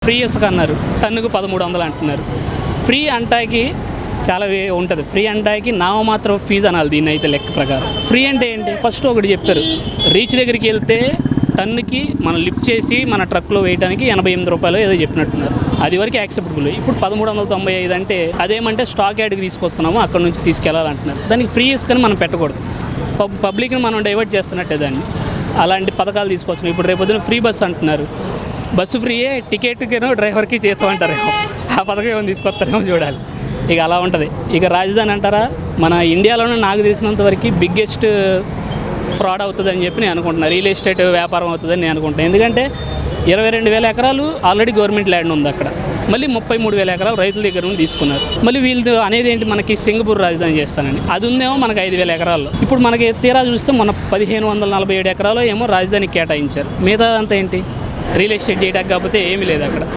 Free ఇసుక అన్నారు, టన్నుకు 1300 అంటున్నారు. ఫ్రీ అంటాకి చాలా ఉంటుంది. ఫ్రీ అంటాకి నామమాత్రం ఫీజు అనాలి దీన్ని అయితే లెక్క ప్రకారం. ఫ్రీ అంటే ఏంటి? ఫస్ట్ ఒకటి చెప్పారు, రీచ్ దగ్గరికి వెళ్తే టన్నుకి మనం లిఫ్ట్ చేసి మన ట్రక్లో వేయడానికి 88 రూపాయలు ఏదో చెప్పినట్టున్నారు. అది వరకు యాక్సెప్టబుల్. ఇప్పుడు 1395 అంటే అదేమంటే స్టాక్ యార్డ్కి తీసుకొస్తున్నాము, అక్కడ నుంచి తీసుకెళ్లాలంటున్నారు. దానికి ఫ్రీ ఇసుకని మనం పెట్టకూడదు, పబ్లిక్ని మనం డైవర్ట్ చేస్తున్నట్టే దాన్ని. అలాంటి పథకాలు తీసుకొచ్చినాం. ఇప్పుడు రేపొద్దున ఫ్రీ బస్సు అంటున్నారు, బస్సు ఫ్రీయే, టికెట్కేనో డ్రైవర్కి చేస్తాం అంటారేమో. ఆ పథకం ఏమైనా తీసుకొస్తారేమో చూడాలి. ఇక అలా ఉంటుంది. ఇక రాజధాని అంటారా, మన ఇండియాలోనే నాకు తెలిసినంత వరకు బిగ్గెస్ట్ ఫ్రాడ్ అవుతుందని చెప్పి నేను అనుకుంటున్నాను. రియల్ ఎస్టేట్ వ్యాపారం అవుతుందని నేను అనుకుంటున్నాను. ఎందుకంటే 22,000 ఎకరాలు ఆల్రెడీ గవర్నమెంట్ ల్యాండ్ ఉంది అక్కడ, మళ్ళీ 33,000 ఎకరాలు రైతుల దగ్గర నుండి తీసుకున్నారు. మళ్ళీ వీళ్ళు అనేది ఏంటి, మనకి సింగపూర్ రాజధాని చేస్తానని. అది ఉందేమో మనకి 5,000 ఎకరాల్లో. ఇప్పుడు మనకి తీరా చూస్తే మొన్న 1,547 ఎకరాలు ఏమో రాజధానికి కేటాయించారు. మిగతా అంతా ఏంటి, రియల్ ఎస్టేట్ చేయడానికి కాకపోతే ఏమీ లేదు అక్కడ.